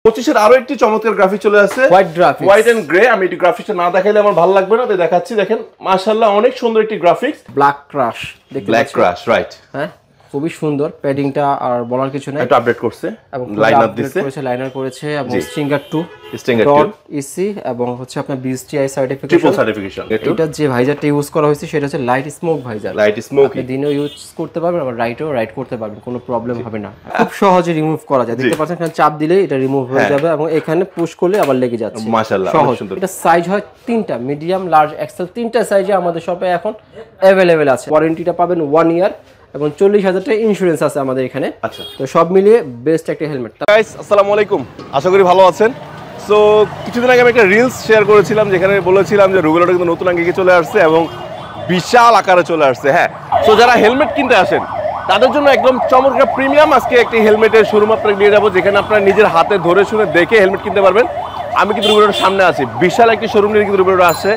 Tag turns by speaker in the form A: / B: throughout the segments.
A: 25 এর আরো একটি চমৎকার গ্রাফিক চলে আসছে, হোয়াইট এন্ড গ্রে। আমি এই গ্রাফিক্সটা না দেখাইলে আমার ভালো লাগবে না, তাই দেখাচ্ছি। দেখেন মাশাআল্লাহ অনেক সুন্দর একটি graphics.
B: Black crush,
A: black crush, right.
B: হ্যাঁ, খুবই সুন্দর। প্যাডিংটা আর বলার কিছু নাই,
A: একটু আপডেট করছে, লাইনার দিছে,
B: লাইনার করেছে এবং স্ট্রিঙ্গার 2 ইসি এবং হচ্ছে আপনার বিএসটিআই সার্টিফিকেশন। এটা যে ভাইজারটা ইউজ করা হয়েছে সেটা হচ্ছে light smoke visor.
A: Light smoke
B: আপনি দিনেও ইউজ করতে পারবেন, আবার রাইটেও রাইড করতে পারবেন, কোনো প্রবলেম হবে না। খুব সহজে রিমুভ করা যায়, দেখতে পাচ্ছেন এখানে চাপ দিলে এটা রিমুভ হয়ে যাবে এবং এখানে পুশ করলে আবার লেগে যাচ্ছে।
A: মাশাআল্লাহ অনেক সুন্দর।
B: এটা সাইজ হয় তিনটা, মিডিয়াম, লার্জ, এক্সেল, তিনটা সাইজে আমাদের শপে এখন अवेलेबल আছে। ওয়ারেন্টিটা পাবেন 1 ইয়ার এবং 40,000 টাকা ইন্স্যুরেন্স আছে আমাদের এখানে।
A: আচ্ছা,
B: তো সব মিলিয়ে বেস্ট একটা হেলমেট।
A: গাইস আসসালামু আলাইকুম, আশা করি ভালো আছেন। সো কিছুদিন আগে আমি একটা রিলস শেয়ার করেছিলাম যেখানে বলেছিলাম যে রুবেলোটা কিন্তু নতুন আঙ্গিকে চলে আসছে এবং বিশাল আকারে চলে আসছে। হ্যাঁ, সো যারা হেলমেট কিনতে আসেন তাদের জন্য একদম চমৎকার প্রিমিয়াম আজকে একটি হেলমেটের শোরুম আপনাকে নিয়ে যাবো, যেখানে আপনারা নিজের হাতে ধরে শুনে দেখে হেলমেট কিনতে পারবেন। আমি কিন্তু রুবেলোটার সামনে আছি, বিশাল একটি শোরুম নিয়ে কিন্তু রুবেলোটা আসছে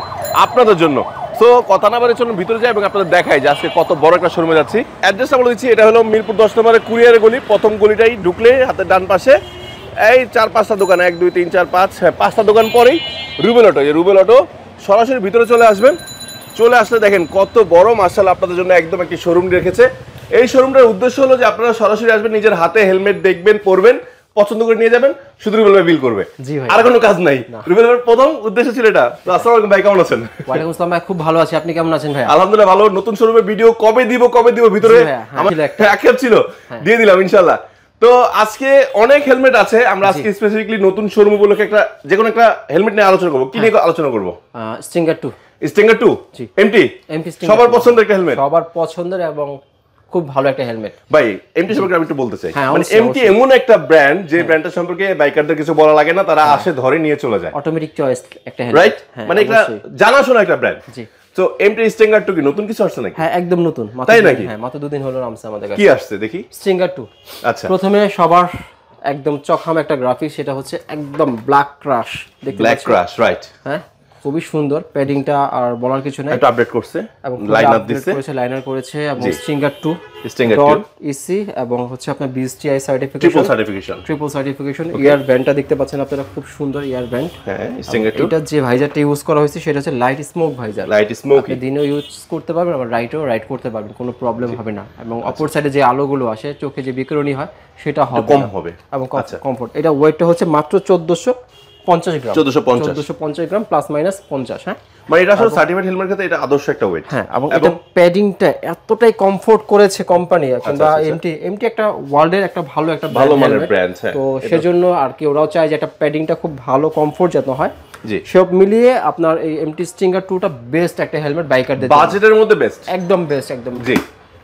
A: আপনাদের জন্য। সো কথা না বাড়িয়ে চলুন ভিতরে যাই এবং আপনাদের দেখাই যে আজকে কত বড় একটা শোরুমে যাচ্ছি। অ্যাড্রেসটা বলে দিচ্ছি, এটা হলো মিরপুর 10 নম্বরের কুরিয়ারের গলি। প্রথম গলিটাই ঢুকলে হাতের ডান পাশে এই 4-5টা দোকান, 1 2 3 4 5, হ্যাঁ 5টা দোকান পরেই রুবেল অটো। এই রুবেল অটো সরাসরি ভিতরে চলে আসবেন। চলে আসলে দেখেন কত বড় মাশাআল্লাহ আপনাদের জন্য একদম একটি শোরুম রেখেছে। এই শোরুমটার উদ্দেশ্য হলো যে আপনারা সরাসরি আসবেন, নিজের হাতে হেলমেট দেখবেন, পরবেন, পছন্দ করে নিয়ে যাবেন, শুধু রুবেল ভাই বিল করবে, আর কোনো কাজ নাই। রুবেল ভাইয়ের প্রথম উদ্দেশ্য ছিল এটা। তো আসসালামু আলাইকুম ভাই, কেমন আছেন?
B: ওয়ালাইকুম আসসালাম ভাই, খুব ভালো আছি, আপনি কেমন আছেন ভাই?
A: আলহামদুলিল্লাহ ভালো। নতুন শোরুমের ভিডিও কবে দিব ভিতরে আমার আক্ষেপ ছিল, দিয়ে দিলাম ইনশাআল্লাহ। তো আজকে অনেক হেলমেট আছে, আমরা আজকে স্পেসিফিকলি নতুন শোরুম উপলক্ষে একটা যে কোনো একটা হেলমেট নিয়ে আলোচনা করব। কি নিয়ে আলোচনা করব?
B: স্ট্রিঙ্গার 2।
A: স্ট্রিঙ্গার 2 এমটি সবার পছন্দের একটা হেলমেট,
B: সবার পছন্দের এবং খুব ভালো একটা হেলমেট।
A: ভাই এমটি সম্পর্কে আমি একটু বলতে চাই। মানে এমটি এমন একটা ব্র্যান্ড যে ব্র্যান্ডটা সম্পর্কে বাইকারদের কিছু বলা লাগে না, তারা আসে ধরে নিয়ে চলে যায়।
B: অটোমেটিক চয়েস একটা হেলমেট,
A: রাইট? মানে একটা জানাশোনা একটা ব্র্যান্ড। জি। তো এমটি স্ট্রিঙ্গার 2 কি নতুন কিছু আসছে নাকি?
B: হ্যাঁ, একদম নতুন।
A: তাই নাকি?
B: হ্যাঁ, মাত্র 2 দিন হলো নামছে আমাদের কাছে।
A: কি আসছে দেখি?
B: স্ট্রিঙ্গার 2।
A: আচ্ছা,
B: প্রথমে সবার একদম চকহাম একটা গ্রাফিক্স, সেটা হচ্ছে একদম ব্ল্যাক ক্রাশ। দেখতে
A: ব্ল্যাক ক্রাশ, রাইট।
B: হ্যাঁ, খুবই সুন্দর। প্যাডিংটা আর বলার কিছু নাই,
A: একটু আপডেট করছে,
B: এবং
A: লাইনার দিছে,
B: লাইনার করেছে এবং স্ট্রিঙ্গার 2 ইসি এবং হচ্ছে আপনার বিএসটিআই সার্টিফিকেশন। ইয়ার ব্যান্ডটা দেখতে পাচ্ছেন আপনারা, খুব সুন্দর ইয়ার ব্যান্ড।
A: হ্যাঁ, স্ট্রিঙ্গার 2।
B: এটা যে ভাইজারটা ইউজ করা হয়েছে সেটা হচ্ছে light smoke visor.
A: Light smoke,
B: আপনি দিনেও ইউজ করতে পারবেন, আবার রাইটেও রাইড করতে পারবেন, কোনো প্রবলেম হবে না। এবং অপর সাইডে যে আলোগুলো আসে, চোখে যে বিকিরণী হয় সেটা কম হবে এবং কমফোর্ট। এটা ওয়েটটা হচ্ছে মাত্র 1450 গ্রাম, 1450 গ্রাম প্লাস মাইনাস 50। হ্যাঁ,
A: মানে এটা আসলে সার্টিফাইড হেলমেট ক্ষেত্রে এটা আদর্শ একটা ওয়েট।
B: হ্যাঁ, এবং এটা প্যাডিংটা এতটাই কমফোর্ট করেছে কোম্পানি, কিংবা এমটি একটা ওয়ার্ল্ডের একটা ভালো মানের ব্র্যান্ড। তো সেজন্য আর কি ওরাও চায় যে একটা প্যাডিংটা খুব ভালো কমফোর্ট যেন হয়। জি, সব মিলিয়ে আপনার এই এমটি স্ট্রিঙ্গার 2টা বেস্ট একটা হেলমেট বাইকারদের,
A: বাজেটের মধ্যে বেস্ট,
B: একদম বেস্ট, একদম।
A: জি,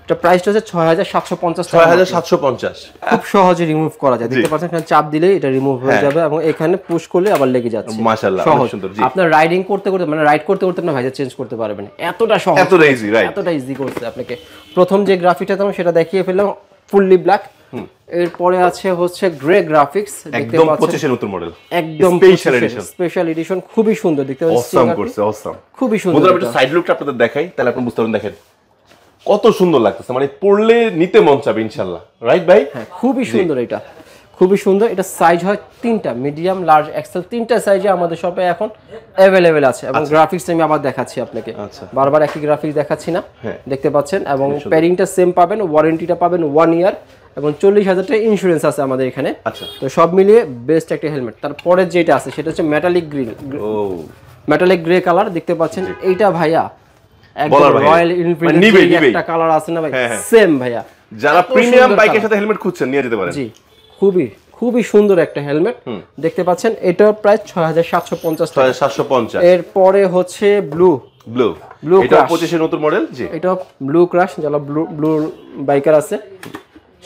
B: এটা প্রাইসটা হচ্ছে 6750 টাকা।
A: 6750,
B: খুব সহজে রিমুভ করা যায়, দেখতে পাচ্ছেন এখানে চাপ দিলে এটা রিমুভ হয়ে যাবে এবং এখানে পুশ করলে আবার লেগে যাচ্ছে।
A: মাশাআল্লাহ অনেক সুন্দর। জি,
B: আপনার রাইডিং করতে করতে, মানে রাইড করতে করতে না ভাইজার চেঞ্জ করতে পারবেন, এতটা সহজ, এতটা ইজি করতে আপনাকে। প্রথম যে গ্রাফিকটা তো সেটা দেখিয়ে ফেললাম, ফুললি ব্ল্যাক। এরপরে আছে হচ্ছে গ্রে গ্রাফিক্স,
A: একদম 25 এর নতুন মডেল,
B: একদম স্পেশাল এডিশন, খুবই সুন্দর দেখতে পাচ্ছেন। খুবই সুন্দর।
A: বন্ধুরা একটু সাইড লুকটা আপনাদের দেখাই, তাহলে আপনি বুঝতে পারবেন। দেখেন কত সুন্দর লাগতেছে, মানে পড়লে নিতে মন চাবে ইনশাআল্লাহ। রাইট ভাই?
B: হ্যাঁ, খুবই সুন্দর। এটা খুবই সুন্দর। এটা সাইজ হয় তিনটা, মিডিয়াম, লার্জ, এক্সেল, তিনটা সাইজে আমাদের শপে এখন अवेलेबल আছে। এবং গ্রাফিক্সটা আমি আবার দেখাচ্ছি আপনাকে, বারবার একই গ্রাফিক্স দেখাচ্ছি না, দেখতে পাচ্ছেন। এবং প্যাডিংটা সেম পাবেন, ওয়ারেন্টিটা পাবেন 1 ইয়ার এবং 40,000 টাকা ইন্স্যুরেন্স আছে আমাদের এখানে। আচ্ছা, তো সব মিলিয়ে বেস্ট একটা হেলমেট। তারপরে যেটা আছে সেটা হচ্ছে মেটালিক গ্রে কালার, দেখতে পাচ্ছেন। এইটা ভাইয়া একদম রয়্যাল এনফিল্ড একটা কালার আছে না ভাই, সেম ভাইয়া।
A: যারা প্রিমিয়াম বাইকের সাথে হেলমেট খুঁজছেন নিয়ে যেতে পারেন।
B: জি, খুবই সুন্দর একটা হেলমেট, দেখতে পাচ্ছেন। এটা প্রায় 6750 টাকা। এরপরে হচ্ছে ব্লু
A: এটা 25 এর নতুন মডেল। জি,
B: এটা ব্লু ক্রাশ, যারা ব্লু বাইকার আছে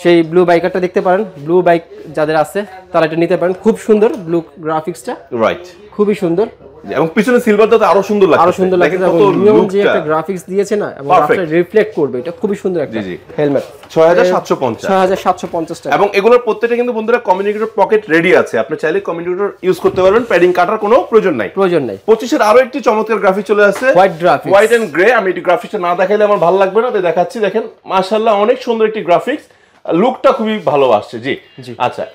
B: সেই ব্লু বাইকারটা দেখতে পারেন। ব্লু বাইক যাদের আছে তারা এটা নিতে পারেন, খুব সুন্দর ব্লু গ্রাফিক্সটা, রাইট, খুবই সুন্দর।
A: এবং পিছনে সিলভারটা তো আরো সুন্দর লাগছে,
B: কত নিয়ন যে একটা গ্রাফিক্স দিয়েছে না, এবং রাস্তায় রিফ্লেক্ট করবে, এটা খুবই সুন্দর একটা হেলমেট। 6750 টাকা।
A: এবং এগুলোর প্রত্যেকটা কিন্তু বন্ধুরা কমিউনিকেটর পকেট রেডি আছে, আপনি চাইলে কমিউনিকেটর ইউজ করতে পারবেন, প্যাডিং কাটার কোনো প্রয়োজন নাই। 25 এর আরো একটি চমৎকার গ্রাফিক চলে আসছে, হোয়াইট এন্ড গ্রে। আমি এই গ্রাফিক্সটা না দেখাইলে আমার ভালো লাগবে না, তাই দেখাচ্ছি। দেখেন মাশাআল্লাহ অনেক সুন্দর একটি গ্রাফিক্স, লুকটা খুবই ভালো আসছে। জি, আচ্ছা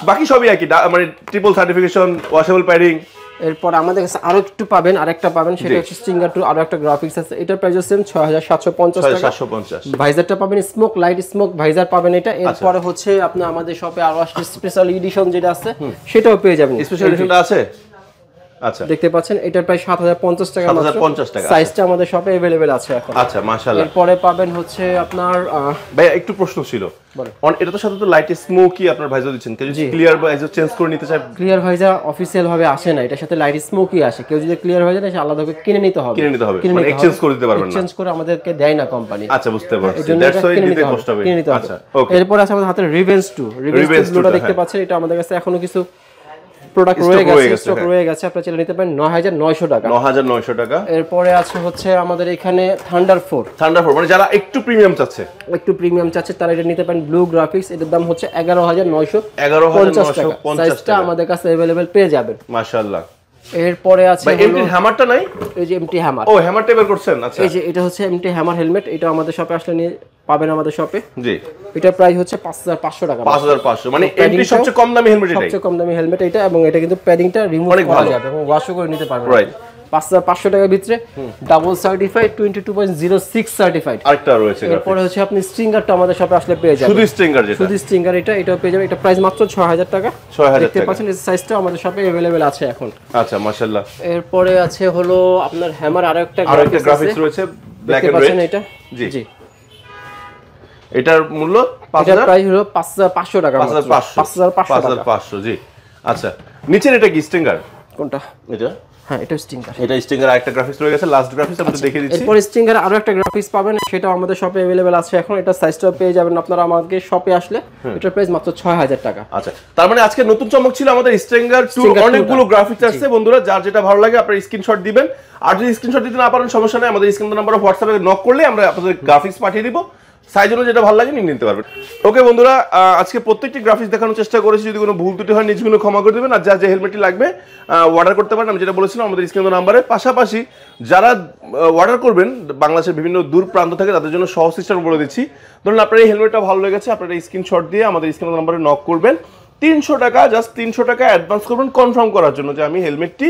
A: বাকি সবই একই, মানে ট্রিপল সার্টিফিকেশন, ওয়াশেবল প্যাডিং।
B: এরপর আমাদের কাছে আরো একটু পাবেন, আরেকটা পাবেন, সেটা হচ্ছে স্টিঙ্গার 2, আরো একটা গ্রাফিক্স আছে, এটার প্রাইস হচ্ছে 6750 টাকা।
A: 6750।
B: ভাইজারটা পাবেন স্মোক, লাইট স্মোক ভাইজার পাবেন এটা। এরপরে হচ্ছে আপনি আমাদের শপে আরো আসলে স্পেশাল এডিশন যেটা আছে সেটাও পেয়ে যাবেন।
A: স্পেশাল এডিশনটা আছে, আচ্ছা
B: দেখতে পাচ্ছেন, এটার প্রাইস 7050 টাকা মাত্র।
A: 7050 টাকা।
B: সাইজটা আমাদের শপে अवेलेबल আছে এখন।
A: আচ্ছা মাশাআল্লাহ।
B: এরপরে পাবেন হচ্ছে আপনার
A: ভাই একটু প্রশ্ন ছিল, এটা তো সাথে তো লাইট স্মোকি আপনার ভাইজার দিচ্ছেন, কেউ যদি ক্লিয়ার ভাইজার চেঞ্জ করে নিতে চায়?
B: ক্লিয়ার ভাইজার অফিশিয়াল ভাবে আসে না, এটার সাথে লাইট স্মোকি আসে। কেউ যদি ক্লিয়ার ভাইজার আসে আলাদা করে কিনে নিতে হবে,
A: মানে এক্সচেঞ্জ করে দিতে পারবেন না?
B: এক্সচেঞ্জ করে আমাদেরকে দেয় না কোম্পানি।
A: আচ্ছা বুঝতে পারছি, দ্যাটস ওয়াই দিতে কষ্ট হবে।
B: আচ্ছা ওকে। এরপর আছে আমাদের হাতে রিভেঞ্জ 2 ব্লুটা দেখতে পাচ্ছেন, এটা আমাদের কাছে এখনো কিছু প্রোডাক্ট রয়ে গেছে, স্টক রয়ে গেছে, আপনারা চাইলে নিতে পারেন 9900 টাকা।
A: 9900 টাকা।
B: এরপরে আছে হচ্ছে আমাদের এখানে থান্ডার 4,
A: মানে যারা একটু প্রিমিয়াম চাচ্ছে,
B: তারা এটা নিতে পারেন। ব্লু গ্রাফিক্স, এটার দাম হচ্ছে 11950 টাকা। সাইজটা আমাদের কাছে अवेलेबल পেয়ে যাবেন।
A: মাশাআল্লাহ।
B: এরপরে আছে
A: এমটি হ্যামারটা নাই?
B: এই যে এমটি হ্যামার।
A: ও হ্যামারটা বের করছেন? আচ্ছা
B: এই যে এটা হচ্ছে এমটি হ্যামার হেলমেট, এটা আমাদের শপে আসলে নিয়ে পাবেন আমাদের শপে।
A: জি।
B: এটা প্রাইস হচ্ছে 5500 টাকা।
A: 5500, মানে এমটি সবচেয়ে কম দামি হেলমেট এটাই।
B: সবচেয়ে কম দামি হেলমেট এটা, এবং এটা কিন্তু প্যাডিংটা রিমুভ করা যাবে এবং ওয়াশও করে নিতে পারবেন।
A: রাইট।
B: 5500 টাকার ভিতরে ডাবল সার্টিফাইড 22.06 সার্টিফাইড।
A: আরেকটা রয়েছে।
B: এরপরে হচ্ছে আপনি স্ট্রিঙ্গারটা আমাদের শপে আসলে পেয়ে যাবেন।
A: শুধু স্ট্রিঙ্গার, যেটা
B: শুধু স্ট্রিঙ্গার এটাও পেয়ে যাবেন। এটা প্রাইস মাত্র 6000 টাকা।
A: 6000
B: দেখতে পাচ্ছেন, এই সাইজটা আমাদের শপে अवेलेबल আছে এখন।
A: আচ্ছা মাশাআল্লাহ।
B: এরপরে আছে হলো আপনার হ্যামার আরেকটা
A: গ্রাফিক্স রয়েছে, ব্ল্যাক এন্ড রেড।
B: এটা জি।
A: এটার মূল্য
B: এটার প্রাইস হলো 5500 টাকা।
A: 5500 জি। আচ্ছা নিচের এটা কি স্ট্রিঙ্গার?
B: কোনটা?
A: এটা?
B: হ্যাঁ এটা স্ট্রিঙ্গার।
A: এটা স্ট্রিঙ্গার আরেকটা গ্রাফিক্স রয়ে গেছে, লাস্ট গ্রাফিক্স আমি দেখিয়ে দিচ্ছি।
B: এরপর স্ট্রিঙ্গার আরো একটা গ্রাফিক্স পাবেন, সেটাও আমাদের শপে अवेलेबल আছে এখন। এটা সাইজটা পেয়ে যাবেন আপনারা আমাদের শপে আসলে। এটার প্রাইস মাত্র 6000 টাকা।
A: আচ্ছা তার মানে আজকে নতুন চমক ছিল আমাদের স্ট্রিঙ্গার 2, অনেকগুলো গ্রাফিক্স আসছে। বন্ধুরা যার যেটা ভালো লাগে আপনারা স্ক্রিনশট দিবেন, আর যদি স্ক্রিনশট দিতে না পারেন সমস্যা নেই, আমাদের স্ক্রিন নাম্বারে হোয়াটসঅ্যাপে নক করলে আমরা আপনাদের গ্রাফিক্স পাঠিয়ে দিব। সাইজ অনুযায়ী যেটা ভালো লাগে নিয়ে নিতে পারবেন। ওকে বন্ধুরা, আজকে প্রত্যেকটি গ্রাফিক্স দেখানোর চেষ্টা করেছি, যদি কোনো ভুল ত্রুটি হয় নিজগুলো ক্ষমা করে দেবেন। আর যা যে হেলমেটটি লাগবে অর্ডার করতে পারেন, আমি যেটা বলেছিলাম আমাদের স্ক্রিন নাম্বারে। পাশাপাশি যারা অর্ডার করবেন বাংলাদেশের বিভিন্ন দূর প্রান্ত থেকে, তাদের জন্য সহজ সিস্টেম বলে দিচ্ছি। ধরুন আপনার এই হেলমেটটা ভালো লেগেছে, আপনারা স্ক্রিনশট দিয়ে আমাদের স্ক্রিন নাম্বারে নক করবেন। 300 টাকা, জাস্ট 300 টাকা অ্যাডভান্স করবেন কনফার্ম করার জন্য যে আমি হেলমেটটি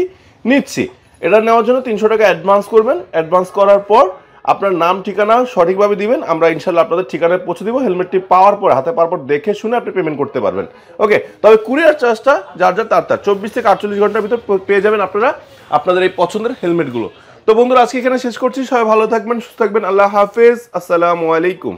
A: নিচ্ছি। এটা নেওয়ার জন্য 300 টাকা অ্যাডভান্স করবেন। অ্যাডভান্স করার পর আপনার নাম ঠিকানা সঠিকভাবে দিবেন, আমরা ইনশাল্লাহ আপনাদের ঠিকানায় পৌঁছে দিব। হেলমেটটি পাওয়ার পর, হাতে পাওয়ার পর দেখে শুনে আপনি পেমেন্ট করতে পারবেন। ওকে, তবে কুরিয়ার চার্জটা যার তার 24 থেকে 48 ঘন্টার ভিতর পেয়ে যাবেন আপনারা আপনাদের এই পছন্দের হেলমেটগুলো। তো বন্ধুরা আজকে এখানে শেষ করছি। সবাই ভালো থাকবেন, সুস্থ থাকবেন। আল্লাহ হাফেজ, আসসালামু আলাইকুম।